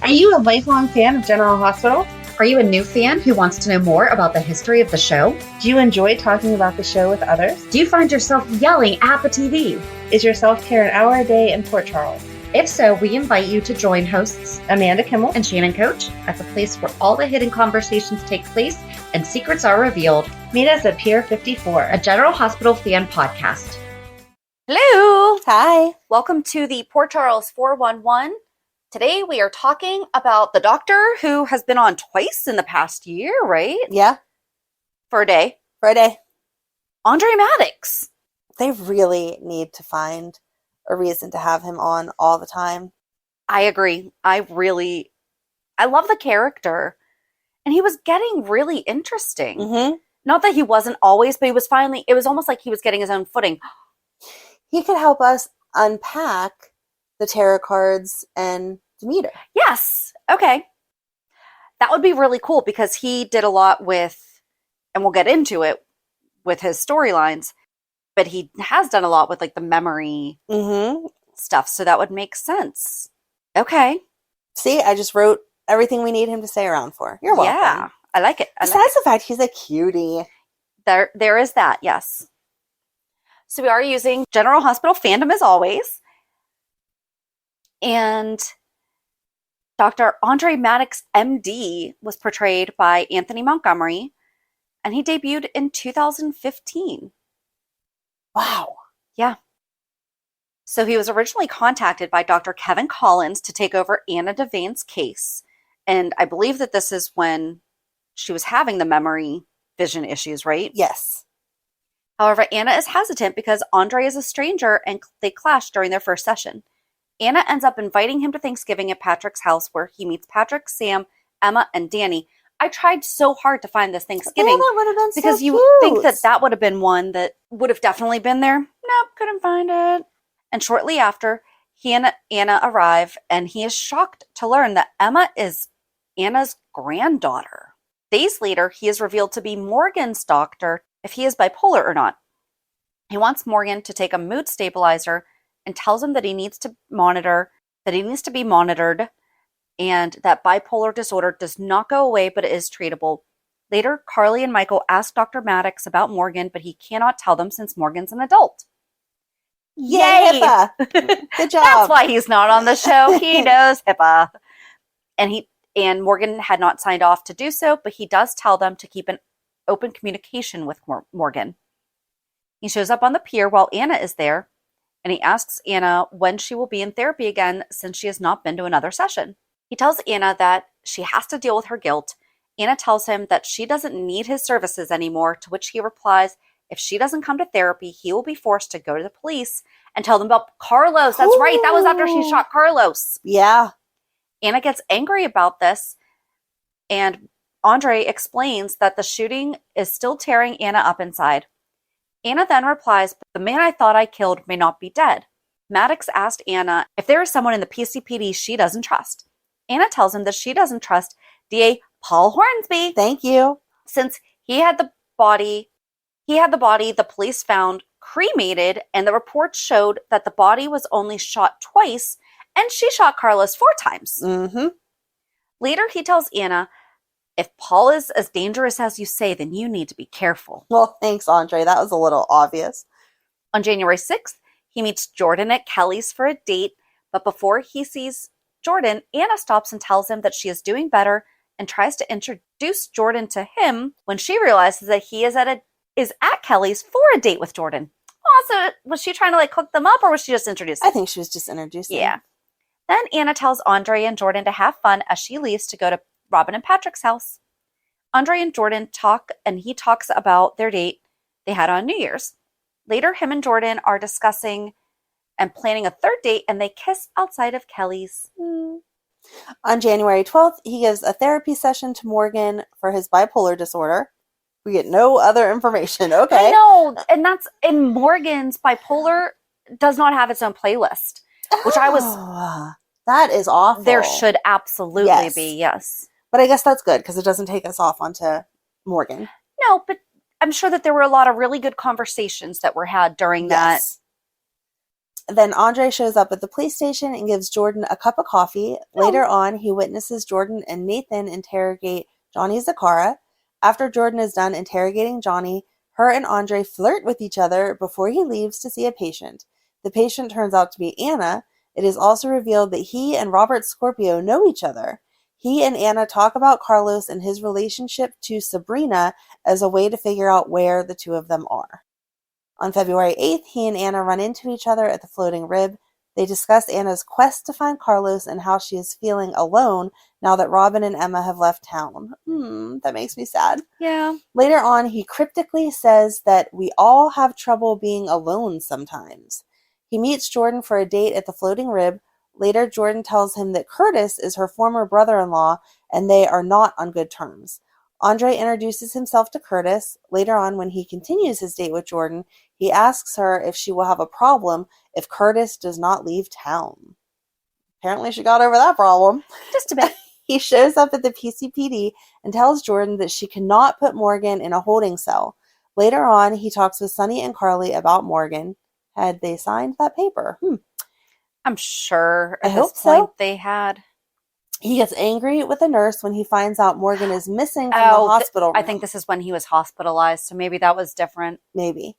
Are you a lifelong fan of General Hospital? Are you a new fan who wants to know more about the history of the show? Do you enjoy talking about the show with others? Do you find yourself yelling at the TV? Is your self-care an hour a day in Port Charles? If so, we invite you to join hosts Amanda Kimmel and Shannon Coach at the place where all the hidden conversations take place and secrets are revealed. Meet us at Pier 54, a General Hospital fan podcast. Hello! Hi! Welcome to the Port Charles 411. Today we are talking about the doctor who has been on twice in the past year, right? Yeah. For a day. Andre Maddox. They really need to find a reason to have him on all the time. I agree. I love the character. And he was getting really interesting. Mm-hmm. Not that he wasn't always, but it was almost like he was getting his own footing. He could help us unpack the tarot cards and Demeter. Yes. Okay. That would be really cool because he did a lot with, and we'll get into it with his storylines, but he has done a lot with like the memory stuff. So that would make sense. Okay. See, I just wrote everything we need him to stay around for. You're welcome. Yeah. I like it. Besides the fact he's a cutie. There is that. Yes. So we are using General Hospital fandom as always. And Dr. Andre Maddox, MD, was portrayed by Anthony Montgomery, and he debuted in 2015. Wow. Yeah. So he was originally contacted by Dr. Kevin Collins to take over Anna Devane's case. And I believe that this is when she was having the memory vision issues, right? Yes. However, Anna is hesitant because Andre is a stranger and they clash during their first session. Anna ends up inviting him to Thanksgiving at Patrick's house where he meets Patrick, Sam, Emma, and Danny. I tried so hard to find this Thanksgiving. Yeah, that would have been so because you cute. think that would have been one that would have definitely been there. Nope, couldn't find it. And shortly after, he and Anna arrive, and he is shocked to learn that Emma is Anna's granddaughter. Days later, he is revealed to be Morgan's doctor if he is bipolar or not. He wants Morgan to take a mood stabilizer and tells him that he needs to be monitored, and that bipolar disorder does not go away, but it is treatable. Later, Carly and Michael ask Dr. Maddox about Morgan, but he cannot tell them since Morgan's an adult. Yay! HIPAA. Good job. That's why he's not on the show. He knows HIPAA. And Morgan had not signed off to do so, but he does tell them to keep an open communication with Morgan. He shows up on the pier while Anna is there, and he asks Anna when she will be in therapy again since she has not been to another session. He tells Anna that she has to deal with her guilt. Anna tells him that she doesn't need his services anymore, to which he replies, if she doesn't come to therapy, he will be forced to go to the police and tell them about Carlos. That's right. That was after she shot Carlos. Yeah. Anna gets angry about this, and Andre explains that the shooting is still tearing Anna up inside. Anna then replies, the man I thought I killed may not be dead. Maddox asked Anna if there is someone in the PCPD she doesn't trust. Anna tells him that she doesn't trust DA Paul Hornsby. Thank you. Since he had the body the police found cremated, and the report showed that the body was only shot twice, and she shot Carlos 4 times. Mm-hmm. Later, he tells Anna, if Paul is as dangerous as you say, then you need to be careful. Well, thanks, Andre. That was a little obvious. On January 6th, he meets Jordan at Kelly's for a date, but before he sees Jordan, Anna stops and tells him that she is doing better and tries to introduce Jordan to him when she realizes that he is at Kelly's for a date with Jordan. Oh, so was she trying to like hook them up, or was she just introducing? I think she was just introducing. Yeah. Then Anna tells Andre and Jordan to have fun as she leaves to go to Robin and Patrick's house. Andre and Jordan talk, and he talks about their date they had on New Year's. Later, him and Jordan are discussing and planning a third date, and they kiss outside of Kelly's. On January 12th, he gives a therapy session to Morgan for his bipolar disorder. We get no other information. Okay. I know, and that's in Morgan's bipolar does not have its own playlist, which that is awful. There should absolutely be, yes. But I guess that's good because it doesn't take us off onto Morgan. No, but I'm sure that there were a lot of really good conversations that were had during that Then Andre shows up at the police station and gives Jordan a cup of coffee. Later on, he witnesses Jordan and Nathan interrogate Johnny Zakara. After Jordan is done interrogating Johnny, her and Andre flirt with each other before he leaves to see a patient. The patient turns out to be Anna. It is also revealed that he and Robert Scorpio know each other. He and Anna talk about Carlos and his relationship to Sabrina as a way to figure out where the two of them are. On February 8th, he and Anna run into each other at the Floating Rib. They discuss Anna's quest to find Carlos and how she is feeling alone now that Robin and Emma have left town. That makes me sad. Yeah. Later on, he cryptically says that we all have trouble being alone sometimes. He meets Jordan for a date at the Floating Rib. Later, Jordan tells him that Curtis is her former brother-in-law and they are not on good terms. Andre introduces himself to Curtis. Later on, when he continues his date with Jordan, he asks her if she will have a problem if Curtis does not leave town. Apparently she got over that problem. Just a bit. He shows up at the PCPD and tells Jordan that she cannot put Morgan in a holding cell. Later on, he talks with Sonny and Carly about Morgan. Had they signed that paper? I'm sure I at hope this point so. they had. He gets angry with the nurse when he finds out Morgan is missing from the hospital room. I think this is when he was hospitalized, so maybe that was different. Maybe.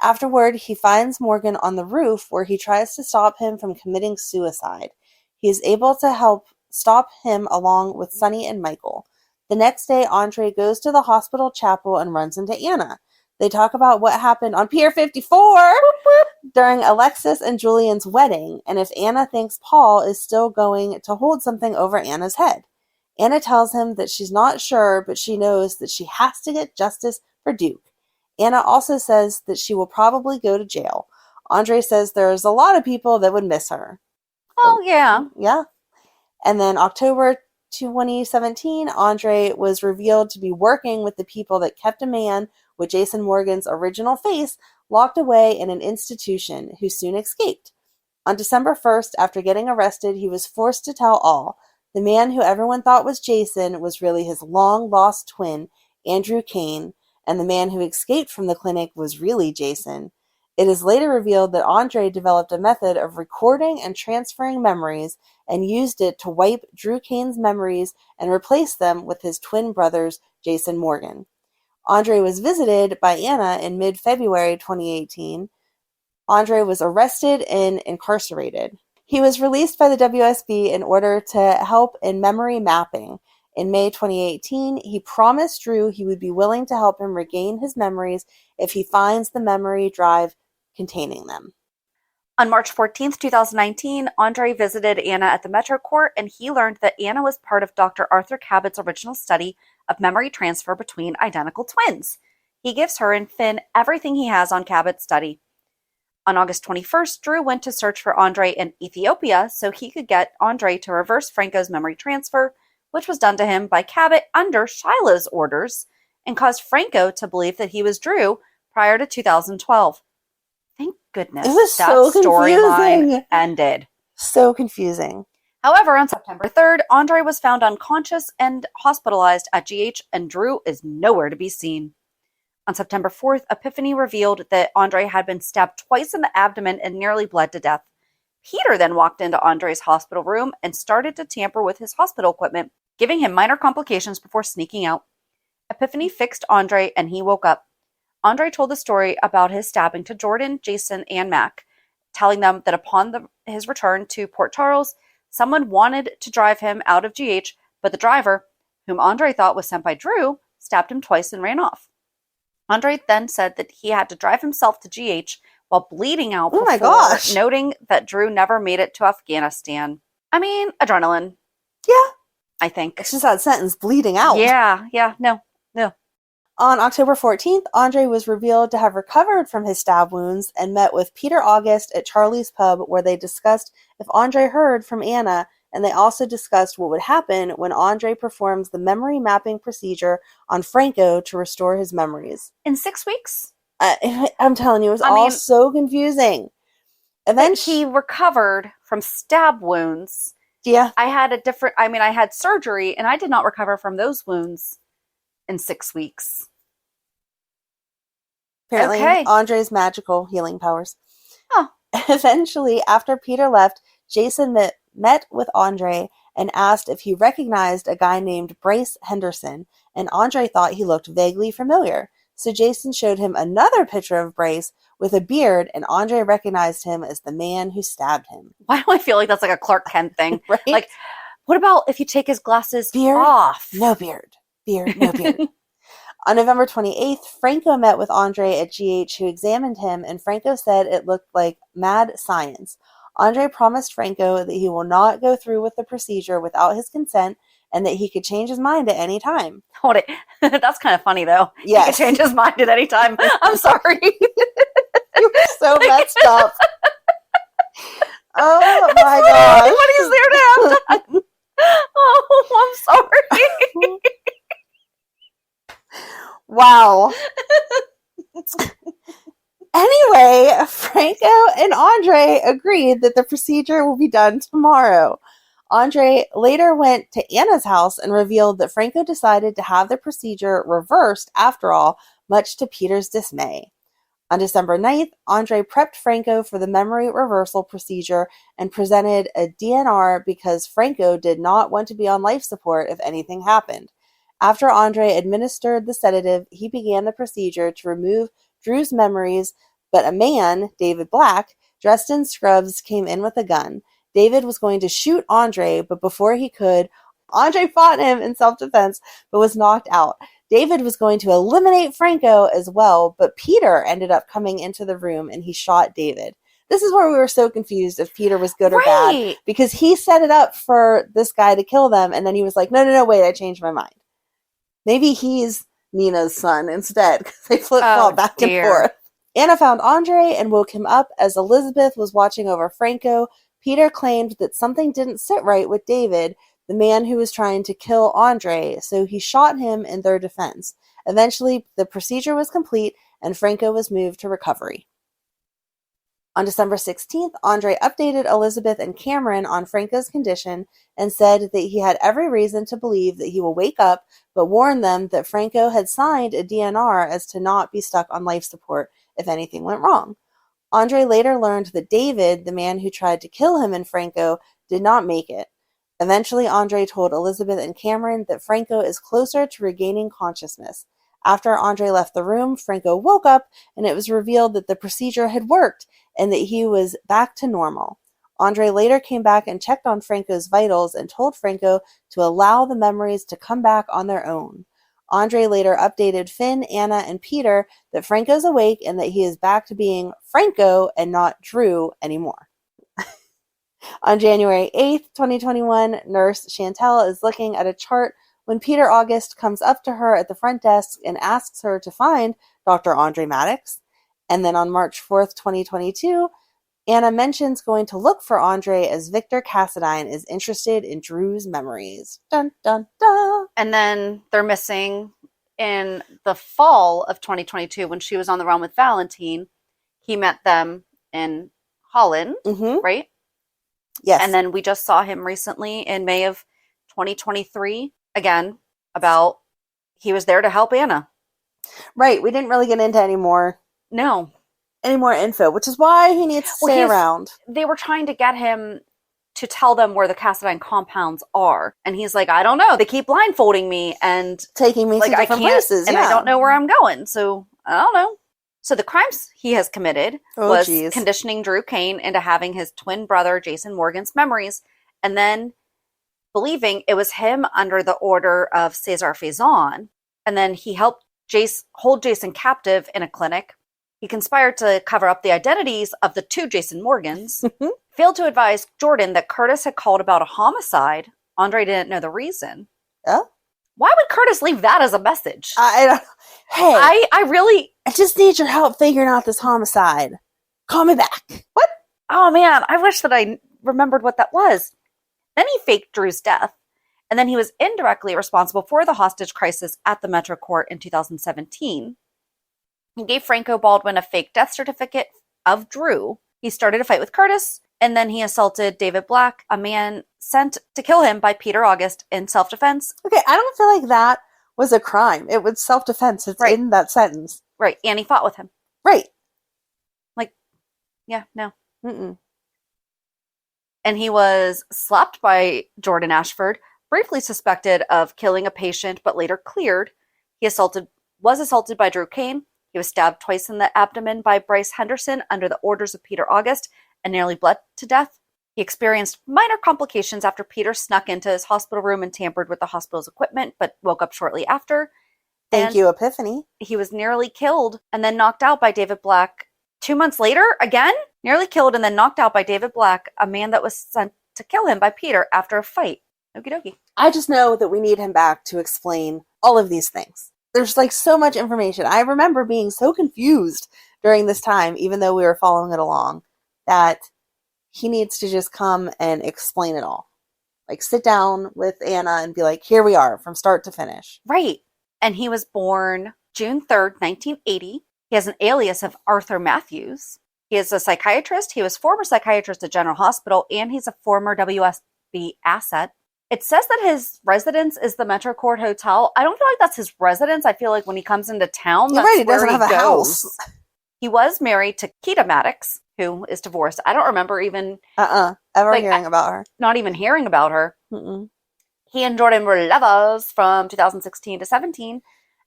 Afterward, he finds Morgan on the roof where he tries to stop him from committing suicide. He is able to help stop him along with Sonny and Michael. The next day, Andre goes to the hospital chapel and runs into Anna. They talk about what happened on Pier 54 during Alexis and Julian's wedding, and if Anna thinks Paul is still going to hold something over Anna's head. Anna tells him that she's not sure, but she knows that she has to get justice for Duke. Anna also says that she will probably go to jail. Andre says there's a lot of people that would miss her. Oh, yeah. Yeah. And then October 2017, Andre was revealed to be working with the people that kept a man with Jason Morgan's original face locked away in an institution, who soon escaped. On December 1st, after getting arrested, he was forced to tell all. The man who everyone thought was Jason was really his long-lost twin, Andrew Kane, and the man who escaped from the clinic was really Jason. It is later revealed that Andre developed a method of recording and transferring memories and used it to wipe Drew Kane's memories and replace them with his twin brother's, Jason Morgan. Andre was visited by Anna in mid-February 2018. Andre was arrested and incarcerated. He was released by the WSB in order to help in memory mapping. In May 2018, he promised Drew he would be willing to help him regain his memories if he finds the memory drive containing them. On March 14th, 2019, Andre visited Anna at the Metro Court, and he learned that Anna was part of Dr. Arthur Cabot's original study of memory transfer between identical twins. He gives her and Finn everything he has on Cabot's study. On August 21st, Drew went to search for Andre in Ethiopia so he could get Andre to reverse Franco's memory transfer, which was done to him by Cabot under Shiloh's orders, and caused Franco to believe that he was Drew prior to 2012. Thank goodness It was that so storyline confusing. ended. So confusing. However, on September 3rd, Andre was found unconscious and hospitalized at GH, and Drew is nowhere to be seen. On September 4th, Epiphany revealed that Andre had been stabbed twice in the abdomen and nearly bled to death. Peter then walked into Andre's hospital room and started to tamper with his hospital equipment, giving him minor complications before sneaking out. Epiphany fixed Andre and he woke up. Andre told the story about his stabbing to Jordan, Jason, and Mac, telling them that upon his return to Port Charles, someone wanted to drive him out of GH, but the driver, whom Andre thought was sent by Drew, stabbed him twice and ran off. Andre then said that he had to drive himself to GH while bleeding out before, noting that Drew never made it to Afghanistan. I mean, adrenaline. Yeah. I think. It's just that sentence, bleeding out. Yeah, no. On October 14th, Andre was revealed to have recovered from his stab wounds and met with Peter August at Charlie's Pub, where they discussed if Andre heard from Anna, and they also discussed what would happen when Andre performs the memory mapping procedure on Franco to restore his memories. In 6 weeks? I'm telling you, it was all so confusing. Eventually, he recovered from stab wounds. Yeah. I had surgery, and I did not recover from those wounds in 6 weeks. Apparently, Andre's magical healing powers. Oh, Eventually, after Peter left, Jason met with Andre and asked if he recognized a guy named Bryce Henderson, and Andre thought he looked vaguely familiar. So Jason showed him another picture of Bryce with a beard, and Andre recognized him as the man who stabbed him. Why do I feel like that's like a Clark Kent thing? Right? Like, what about if you take his glasses Beard? off? No beard. Beard, no beard. On November 28th, Franco met with Andre at GH, who examined him, and Franco said it looked like mad science. Andre promised Franco that he will not go through with the procedure without his consent and that he could change his mind at any time. Hold it. That's kind of funny, though. Yes. He could change his mind at any time. I'm sorry. You're so messed up. Oh my gosh. What is there to have done? Oh, I'm sorry. Wow. Anyway, Franco and Andre agreed that the procedure will be done tomorrow. Andre later went to Anna's house and revealed that Franco decided to have the procedure reversed after all, much to Peter's dismay. On December 9th, Andre prepped Franco for the memory reversal procedure and presented a DNR because Franco did not want to be on life support if anything happened. After Andre administered the sedative, he began the procedure to remove Drew's memories, but a man, David Black, dressed in scrubs, came in with a gun. David was going to shoot Andre, but before he could, Andre fought him in self-defense, but was knocked out. David was going to eliminate Franco as well, but Peter ended up coming into the room and he shot David. This is where we were so confused if Peter was good or bad, because he set it up for this guy to kill them, and then he was like, no, wait, I changed my mind. Maybe he's Nina's son instead, because they flip-flop back and forth. Anna found Andre and woke him up as Elizabeth was watching over Franco. Peter claimed that something didn't sit right with David, the man who was trying to kill Andre, so he shot him in their defense. Eventually, the procedure was complete and Franco was moved to recovery. On December 16th, Andre updated Elizabeth and Cameron on Franco's condition and said that he had every reason to believe that he will wake up, but warned them that Franco had signed a DNR as to not be stuck on life support if anything went wrong. Andre later learned that David, the man who tried to kill him and Franco, did not make it. Eventually, Andre told Elizabeth and Cameron that Franco is closer to regaining consciousness. After Andre left the room, Franco woke up and it was revealed that the procedure had worked and that he was back to normal. Andre later came back and checked on Franco's vitals and told Franco to allow the memories to come back on their own. Andre later updated Finn, Anna, and Peter that Franco's awake and that he is back to being Franco and not Drew anymore. On January 8th, 2021, nurse Chantel is looking at a chart when Peter August comes up to her at the front desk and asks her to find Dr. Andre Maddox. And then on March 4th, 2022, Anna mentions going to look for Andre as Victor Cassadine is interested in Drew's memories. Dun, dun, dun. And then they're missing in the fall of 2022 when she was on the run with Valentine. He met them in Holland, right? Yes. And then we just saw him recently in May of 2023, again, about he was there to help Anna. Right. We didn't really get into any more info, which is why he needs to stay around. They were trying to get him to tell them where the Cassadine compounds are. And he's like, I don't know. They keep blindfolding me and taking me to different places. And I don't know where I'm going. So I don't know. So the crimes he has committed was conditioning Drew Kane into having his twin brother, Jason Morgan's memories, and then believing it was him under the order of Cesar Faison. And then he helped hold Jason captive in a clinic. He conspired to cover up the identities of the two Jason Morgans, failed to advise Jordan that Curtis had called about a homicide. Andre didn't know the reason. Oh? Why would Curtis leave that as a message? Hey, I just need your help figuring out this homicide. Call me back. What? Oh man, I wish that I remembered what that was. Then he faked Drew's death, and then he was indirectly responsible for the hostage crisis at the Metro Court in 2017. He gave Franco Baldwin a fake death certificate of Drew. He started a fight with Curtis, and then he assaulted David Black, a man sent to kill him by Peter August in self-defense. Okay, I don't feel like that was a crime. It was self-defense. It's in that sentence. Right, and he fought with him. Right. Like, yeah, no. Mm-mm. And he was slapped by Jordan Ashford, briefly suspected of killing a patient, but later cleared. He was assaulted by Drew Kane. He was stabbed twice in the abdomen by Bryce Henderson under the orders of Peter August and nearly bled to death. He experienced minor complications after Peter snuck into his hospital room and tampered with the hospital's equipment, but woke up shortly after. Thank you, Epiphany. He was nearly killed and then knocked out by David Black 2 months later, again, nearly killed and then knocked out by David Black, a man that was sent to kill him by Peter after a fight. Okie dokie. I just know that we need him back to explain all of these things. There's like so much information. I remember being so confused during this time, even though we were following it along, that he needs to just come and explain it all. Like sit down with Anna and be like, here we are from start to finish. Right. And he was born June 3rd, 1980. He has an alias of Arthur Matthews. He is a psychiatrist. He was former psychiatrist at General Hospital, and he's a former WSB asset. It says that his residence is the Metro Court Hotel. I don't feel like that's his residence. I feel like when he comes into town, that's right, he where doesn't have a goes. house. He was married to Keita Maddox, who is divorced. I don't remember even ever hearing about her. not even hearing about her. Mm-mm. He and Jordan were lovers from 2016 to 17,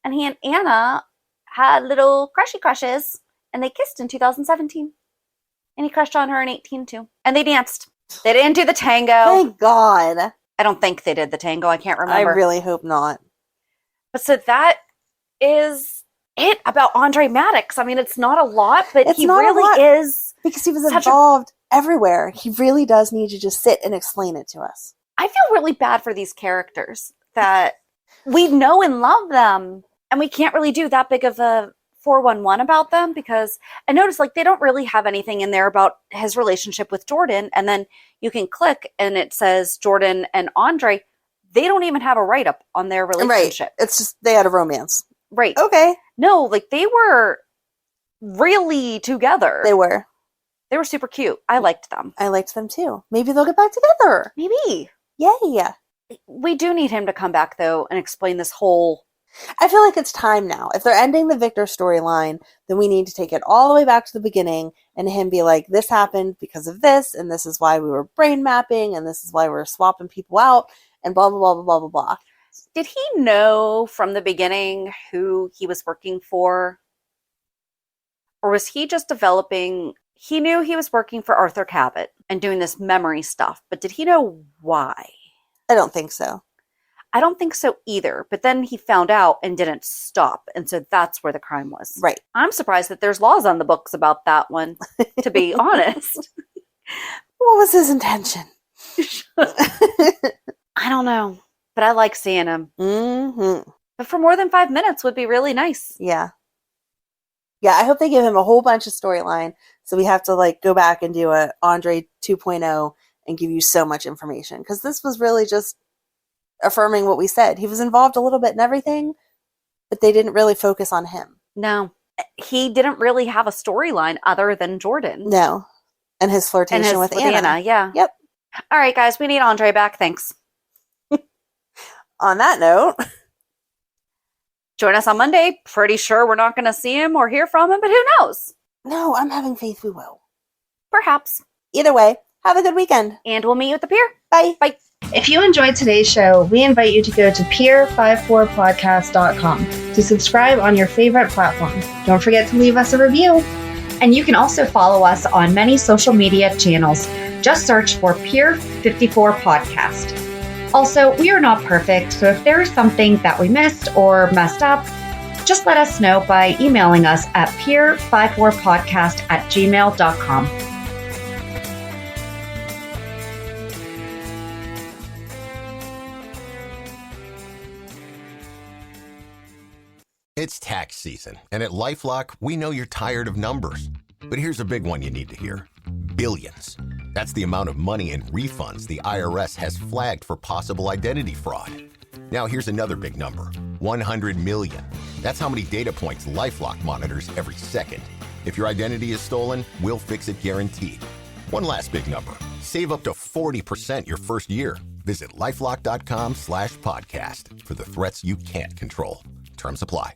and he and Anna had little crushes, and they kissed in 2017. And he crushed on her in 18 too. And they danced. They didn't do the tango. Thank God. I don't think they did the tango. I can't remember. I really hope not. But so that is it about Andre Maddox. I mean, it's not a lot, but It's he not a really lot. is. Because he was involved everywhere. He really does need to just sit and explain it to us. I feel really bad for these characters that we know and love them, and we can't really do that big of a 411 about them, because I noticed like they don't really have anything in there about his relationship with Jordan, and then you can click and it says Jordan and Andre. They don't even have a write-up on their relationship. Right. It's just they had a romance. Right. Okay. No, like they were really together. They were. They were super cute. I liked them. I liked them too. Maybe they'll get back together. Maybe. Yay. We do need him to come back though and explain this whole... I feel like it's time now. If they're ending the Victor storyline, then we need to take it all the way back to the beginning and him be like, this happened because of this, and this is why we were brain mapping, and this is why we're swapping people out, and blah, blah, blah, blah, blah, blah, blah. Did he know from the beginning who he was working for? Or was he just developing... He knew he was working for Arthur Cabot and doing this memory stuff, but did he know why? I don't think so. I don't think so either, but then he found out and didn't stop, and so that's where the crime was. Right. I'm surprised that there's laws on the books about that one, to be honest. What was his intention? I don't know, but I like seeing him. Mm-hmm. But for more than 5 minutes would be really nice. Yeah. Yeah, I hope they give him a whole bunch of storyline, so we have to like go back and do a Andre 2.0 and give you so much information, because this was really just affirming what we said. He was involved a little bit in everything, but they didn't really focus on him. No, he didn't really have a storyline other than Jordan. No. And his flirtation with Anna. Yeah. Yep. All right, guys, we need Andre back. Thanks. On that note, join us on Monday. Pretty sure we're not going to see him or hear from him, but who knows? no, I'm having faith we will. Perhaps. Either way, have a good weekend. And we'll meet you at the pier. Bye. Bye. If you enjoyed today's show, we invite you to go to peer54podcast.com to subscribe on your favorite platform. Don't forget to leave us a review. And you can also follow us on many social media channels. Just search for Peer 54 Podcast. Also, we are not perfect, so if there is something that we missed or messed up, just let us know by emailing us at peer54podcast@gmail.com. It's tax season, and at LifeLock, we know you're tired of numbers. But here's a big one you need to hear. Billions. That's the amount of money in refunds the IRS has flagged for possible identity fraud. Now here's another big number. 100 million. That's how many data points LifeLock monitors every second. If your identity is stolen, we'll fix it guaranteed. One last big number. Save up to 40% your first year. Visit LifeLock.com/podcast for the threats you can't control. Terms apply.